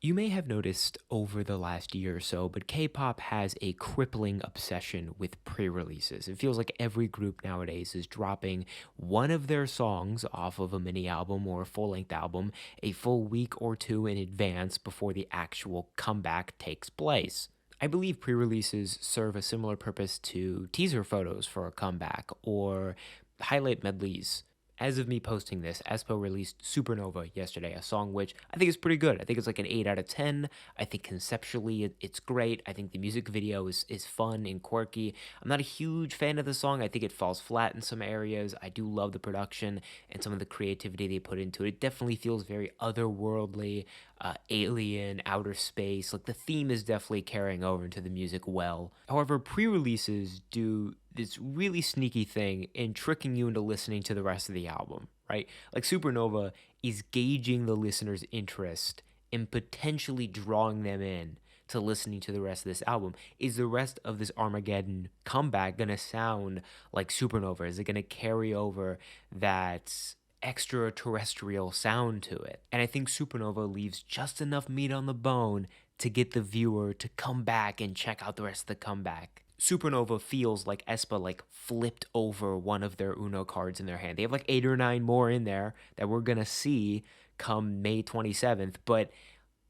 You may have noticed over the last year or so, but K-pop has a crippling obsession with pre-releases. It feels like every group nowadays is dropping one of their songs off of a mini album or a full-length album a full week or two in advance before the actual comeback takes place. I believe pre-releases serve a similar purpose to teaser photos for a comeback or highlight medleys. As of me posting this, aespa released Supernova yesterday, a song which I think is pretty good. I think it's like an 8 out of 10. I think conceptually it's great. I think the music video is fun and quirky. I'm not a huge fan of the song. I think it falls flat in some areas. I do love the production and some of the creativity they put into it. It definitely feels very otherworldly, alien, outer space. Like the theme is definitely carrying over into the music well. However, pre-releases do this really sneaky thing in tricking you into listening to the rest of the album, right? Like Supernova is gauging the listener's interest and potentially drawing them in to listening to the rest of this album. Is the rest of this Armageddon comeback going to sound like Supernova? Is it going to carry over that extraterrestrial sound to it? And I think Supernova leaves just enough meat on the bone to get the viewer to come back and check out the rest of the comeback. Supernova feels like aespa like flipped over one of their Uno cards in their hand. They have like 8 or 9 more in there that we're gonna see come May 27th, but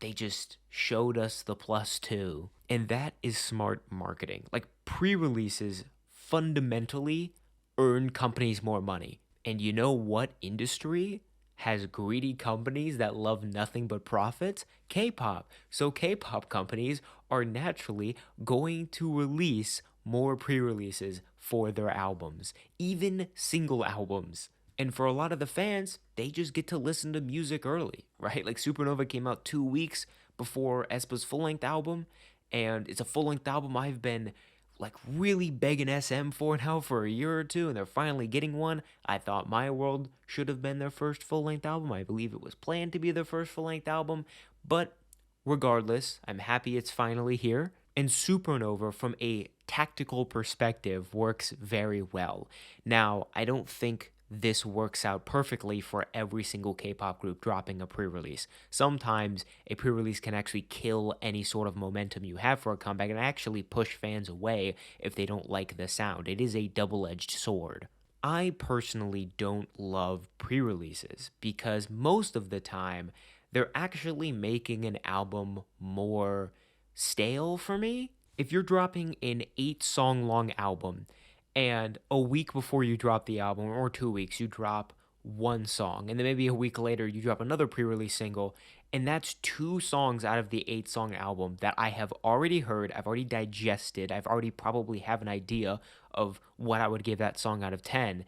they just showed us the +2. And that is smart marketing. Like pre-releases fundamentally earn companies more money. And you know what industry has greedy companies that love nothing but profits? K-pop. So K-pop companies are naturally going to release more pre-releases for their albums, even single albums. And for a lot of the fans, they just get to listen to music early, right? Like Supernova came out 2 weeks before aespa's full-length album, and it's a full-length album I've been like really begging SM for now for a year or two, and they're finally getting one. I thought My World should have been their first full-length album. I believe it was planned to be their first full-length album, but regardless, I'm happy it's finally here. And Supernova, from a tactical perspective, works very well. Now, I don't think this works out perfectly for every single K-pop group dropping a pre-release. Sometimes a pre-release can actually kill any sort of momentum you have for a comeback and actually push fans away if they don't like the sound. It is a double-edged sword. I personally don't love pre-releases because most of the time they're actually making an album more stale for me. If you're dropping an 8 song long album and a week before you drop the album, or 2 weeks, you drop one song, and then maybe a week later you drop another pre-release single, and that's 2 songs out of the 8 song album that I have already heard, I've already digested, I've already probably have an idea of what I would give that song out of 10,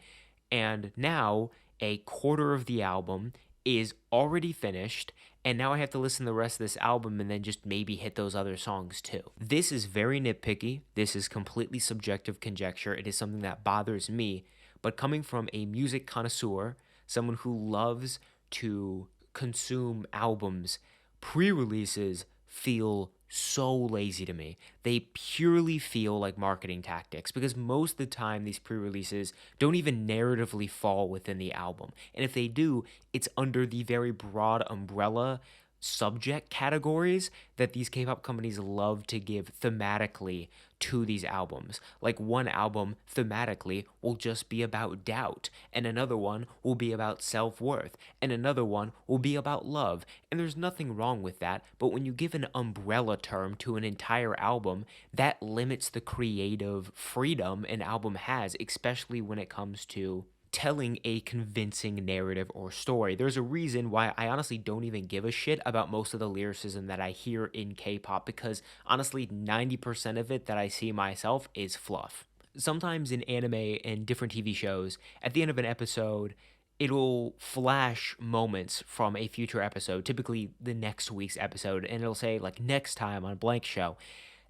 and now a quarter of the album is already finished, and now I have to listen to the rest of this album and then just maybe hit those other songs too. This is very nitpicky. This is completely subjective conjecture. It is something that bothers me, but coming from a music connoisseur, someone who loves to consume albums, pre-releases feel so lazy to me. They purely feel like marketing tactics because most of the time these pre-releases don't even narratively fall within the album. And if they do, it's under the very broad umbrella subject categories that these K-pop companies love to give thematically to these albums. Like one album thematically will just be about doubt, and another one will be about self-worth, and another one will be about love. And there's nothing wrong with that, but when you give an umbrella term to an entire album, that limits the creative freedom an album has, especially when it comes to telling a convincing narrative or story. There's a reason why I honestly don't even give a shit about most of the lyricism that I hear in K-pop because honestly 90% of it that I see myself is fluff. Sometimes in anime and different TV shows, at the end of an episode, it'll flash moments from a future episode, typically the next week's episode, and it'll say like next time on blank show.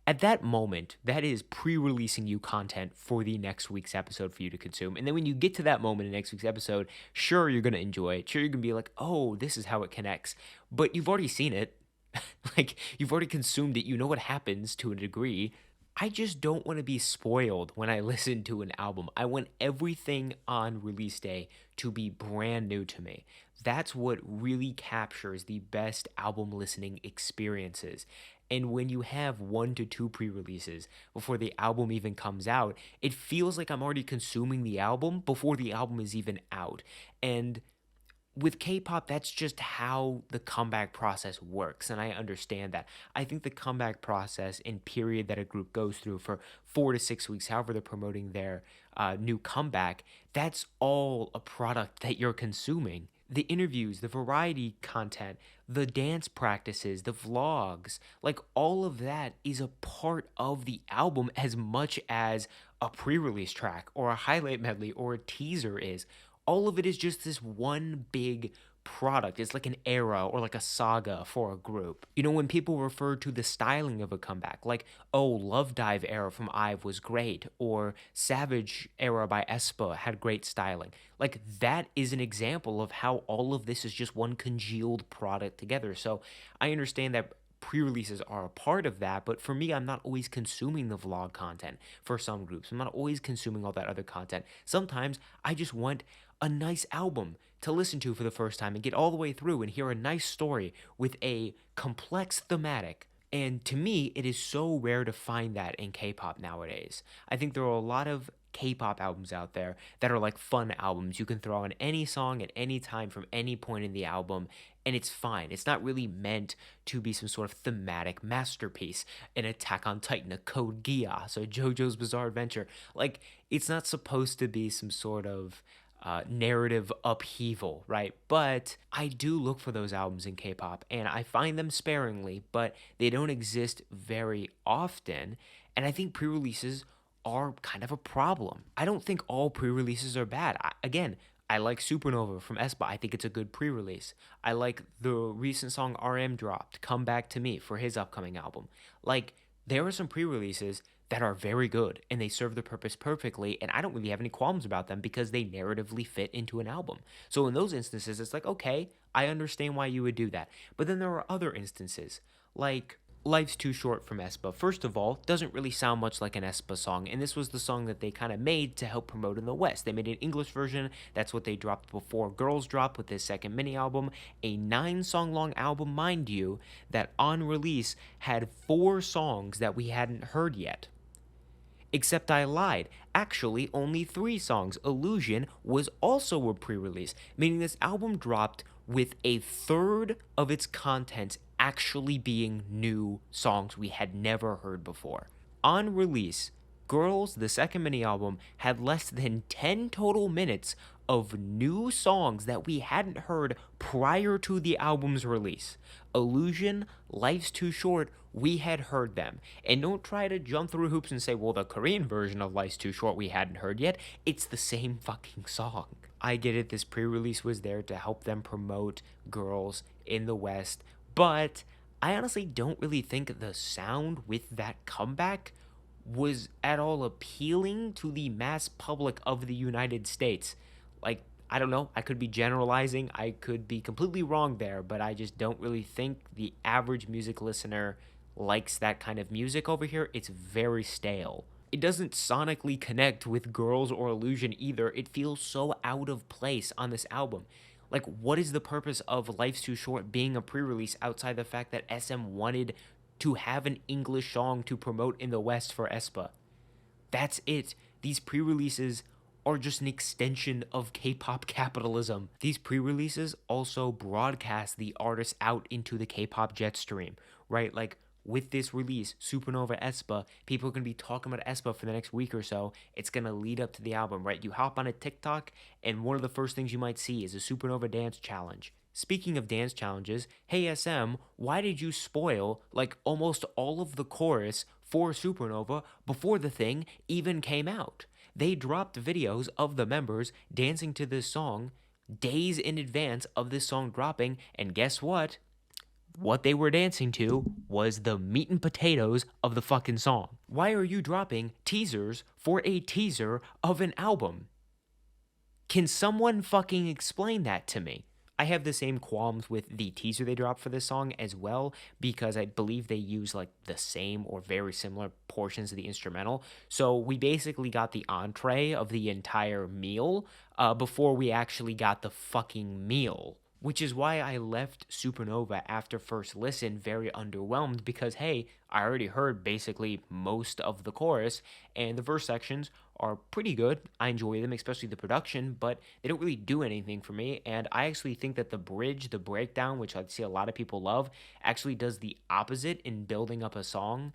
At that moment, that is pre-releasing you content for the next week's episode for you to consume. And then when you get to that moment in next week's episode, sure, you're going to enjoy it. Sure, you're going to be like, oh, this is how it connects. But you've already seen it. Like, you've already consumed it. You know what happens to a degree. I just don't want to be spoiled when I listen to an album. I want everything on release day to be brand new to me. That's what really captures the best album listening experiences. And when you have 1 to 2 pre releases before the album even comes out, it feels like I'm already consuming the album before the album is even out. And with K-pop, that's just how the comeback process works, and I understand that. I think the comeback process and period that a group goes through for 4 to 6 weeks, however they're promoting their new comeback, that's all a product that you're consuming. The interviews, the variety content, the dance practices, the vlogs, like all of that is a part of the album as much as a pre-release track or a highlight medley or a teaser is. All of it is just this one big product. It's like an era or like a saga for a group. You know, when people refer to the styling of a comeback, like, oh, Love Dive era from IVE was great, or Savage era by aespa had great styling. Like, that is an example of how all of this is just one congealed product together. So I understand that pre-releases are a part of that, but for me, I'm not always consuming the vlog content for some groups. I'm not always consuming all that other content. Sometimes I just want a nice album to listen to for the first time and get all the way through and hear a nice story with a complex thematic. And to me, it is so rare to find that in K-pop nowadays. I think there are a lot of K-pop albums out there that are like fun albums. You can throw on any song at any time from any point in the album, and it's fine. It's not really meant to be some sort of thematic masterpiece, an Attack on Titan, a Code Geass, a JoJo's Bizarre Adventure. Like, it's not supposed to be some sort of narrative upheaval, right? But I do look for those albums in K-pop, and I find them sparingly, but they don't exist very often. And I think pre-releases are kind of a problem. I don't think all pre-releases are bad. Again, I like Supernova from aespa. I think it's a good pre-release. I like the recent song RM dropped, Come Back to Me, for his upcoming album. Like, there are some pre-releases that are very good and they serve the purpose perfectly, and I don't really have any qualms about them because they narratively fit into an album. So in those instances, it's like, okay, I understand why you would do that. But then there are other instances, like Life's Too Short from aespa. First of all, doesn't really sound much like an aespa song, and this was the song that they kind of made to help promote in the West. They made an English version. That's what they dropped before Girls dropped with this second mini album, a 9 song long album, mind you, that on release had 4 songs that we hadn't heard yet. Except I lied. Actually, only 3 songs. Illusion was also a pre release, meaning this album dropped with a third of its contents actually being new songs we had never heard before. On release, Girls, the second mini album, had less than 10 total minutes of new songs that we hadn't heard prior to the album's release. Illusion, Life's Too Short, we had heard them. And don't try to jump through hoops and say, well, the Korean version of Life's Too Short we hadn't heard yet. It's the same fucking song. I get it, this pre release was there to help them promote Girls in the West, but I honestly don't really think the sound with that comeback was at all appealing to the mass public of the United States. Like, I don't know, I could be generalizing, I could be completely wrong there, but I just don't really think the average music listener likes that kind of music over here. It's very stale. It doesn't sonically connect with Girls or Illusion either. It feels so out of place on this album. Like, what is the purpose of Life's Too Short being a pre release outside the fact that SM wanted to have an English song to promote in the West for aespa? That's it. These pre releases are just an extension of K-pop capitalism. These pre-releases also broadcast the artists out into the K-pop jet stream, right? Like, with this release, Supernova aespa, people are going to be talking about aespa for the next week or so. It's going to lead up to the album, right? You hop on a TikTok, and one of the first things you might see is a Supernova dance challenge. Speaking of dance challenges, hey SM, why did you spoil like almost all of the chorus for Supernova before the thing even came out? They dropped videos of the members dancing to this song days in advance of this song dropping, and guess what? What they were dancing to was the meat and potatoes of the fucking song. Why are you dropping teasers for a teaser of an album? Can someone fucking explain that to me? I have the same qualms with the teaser they dropped for this song as well, because I believe they use like the same or very similar portions of the instrumental. So we basically got the entree of the entire meal before we actually got the fucking meal. Which is why I left Supernova after first listen very underwhelmed because, hey, I already heard basically most of the chorus, and the verse sections are pretty good. I enjoy them, especially the production, but they don't really do anything for me. And I actually think that the bridge, the breakdown, which I see a lot of people love, actually does the opposite in building up a song.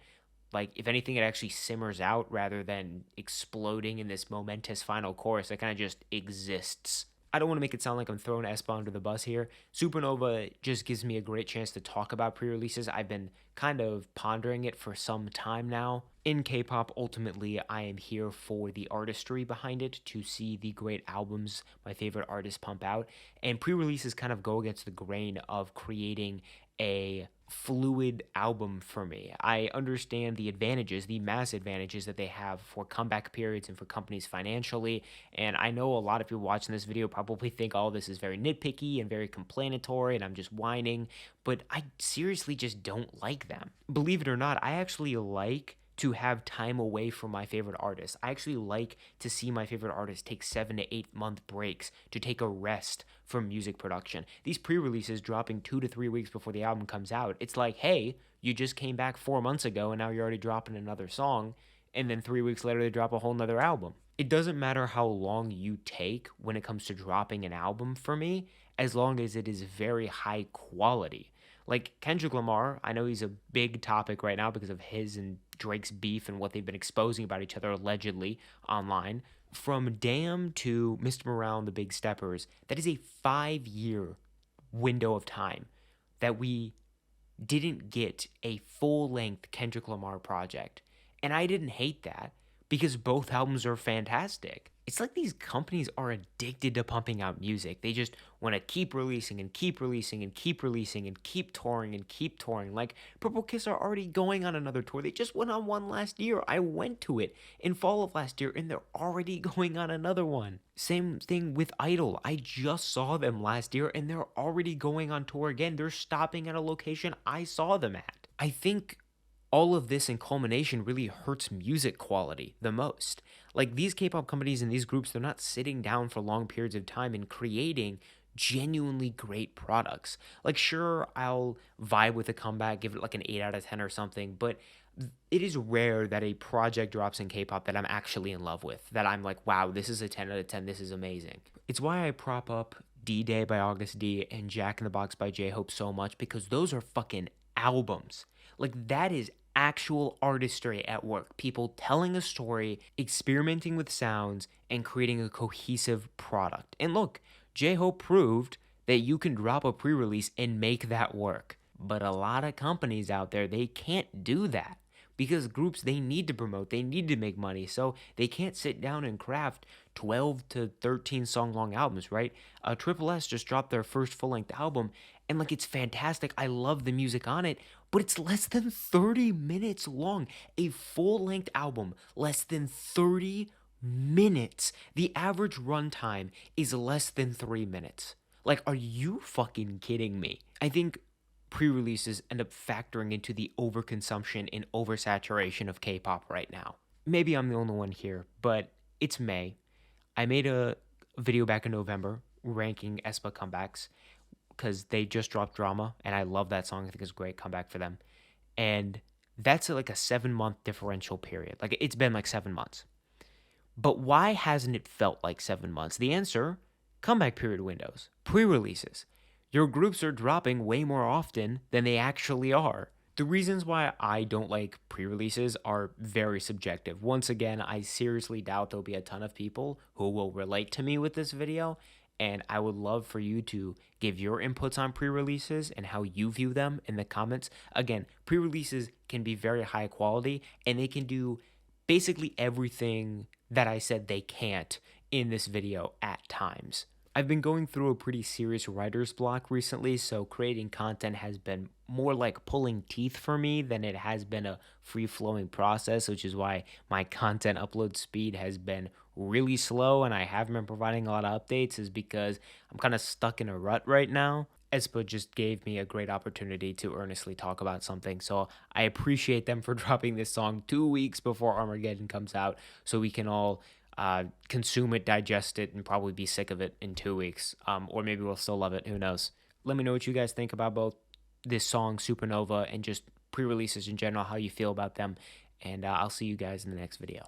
Like, if anything, it actually simmers out rather than exploding in this momentous final chorus that kind of just exists. I don't want to make it sound like I'm throwing aespa under the bus here. Supernova just gives me a great chance to talk about pre-releases. I've been kind of pondering it for some time now. In K-pop, ultimately, I am here for the artistry behind it, to see the great albums my favorite artists pump out. And pre-releases kind of go against the grain of creating a fluid album for me. I understand the advantages, the mass advantages that they have for comeback periods and for companies financially. And I know a lot of people watching this video probably think all this is very nitpicky and very complainatory and I'm just whining, but I seriously just don't like them. Believe it or not, I actually like to have time away from my favorite artists. I actually like to see my favorite artists take 7 to 8 month breaks to take a rest from music production. These pre-releases dropping 2 to 3 weeks before the album comes out, it's like, hey, you just came back 4 months ago and now you're already dropping another song, and then 3 weeks later they drop a whole nother album. It doesn't matter how long you take when it comes to dropping an album for me, as long as it is very high quality. Like Kendrick Lamar, I know he's a big topic right now because of his and Drake's beef and what they've been exposing about each other allegedly online. From Damn to Mr. Morale and the Big Steppers, that is a 5 year window of time that we didn't get a full length Kendrick Lamar project. And I didn't hate that because both albums are fantastic. It's like these companies are addicted to pumping out music. They just want to keep releasing and keep releasing and keep releasing and keep touring and keep touring. Like Purple Kiss are already going on another tour. They just went on one last year. I went to it in fall of last year and they're already going on another one. Same thing with Idol. I just saw them last year and they're already going on tour again. They're stopping at a location I saw them at. I think all of this in culmination really hurts music quality the most. Like these K-pop companies and these groups, they're not sitting down for long periods of time and creating genuinely great products. Like sure, I'll vibe with a comeback, give it like an 8 out of 10 or something, but it is rare that a project drops in K-pop that I'm actually in love with, that I'm like, wow, this is a 10 out of 10, this is amazing. It's why I prop up D-Day by August D and Jack in the Box by J-Hope so much, because those are fucking albums. Like that is actual artistry at work. People telling a story, experimenting with sounds, and creating a cohesive product. And look, J-Hope proved that you can drop a pre-release and make that work. But a lot of companies out there, they can't do that because groups, they need to promote, they need to make money, so they can't sit down and craft 12 to 13 song long albums, right? Triple S just dropped their first full-length album, and like it's fantastic. I love the music on it, but it's less than 30 minutes long. A full-length album, less than 30 minutes. The average runtime is less than 3 minutes. Like, are you fucking kidding me? I think pre-releases end up factoring into the overconsumption and oversaturation of K-pop right now. Maybe I'm the only one here, but it's May. I made a video back in November ranking aespa comebacks because they just dropped Drama, and I love that song. I think it's a great comeback for them. And that's like a 7 month differential period. Like it's been like 7 months. But why hasn't it felt like 7 months? The answer, comeback period windows, pre-releases. Your groups are dropping way more often than they actually are. The reasons why I don't like pre-releases are very subjective. Once again, I seriously doubt there'll be a ton of people who will relate to me with this video, and I would love for you to give your inputs on pre-releases and how you view them in the comments. Again, pre-releases can be very high quality, and they can do basically everything that I said they can't in this video at times. I've been going through a pretty serious writer's block recently, so creating content has been more like pulling teeth for me than it has been a free-flowing process, which is why my content upload speed has been really slow and I haven't been providing a lot of updates is because I'm kind of stuck in a rut right now. aespa just gave me a great opportunity to earnestly talk about something. So I appreciate them for dropping this song 2 weeks before Armageddon comes out so we can all consume it, digest it, and probably be sick of it in 2 weeks. Or maybe we'll still love it. Who knows? Let me know what you guys think about both this song, Supernova, and just pre releases in general, how you feel about them. And I'll see you guys in the next video.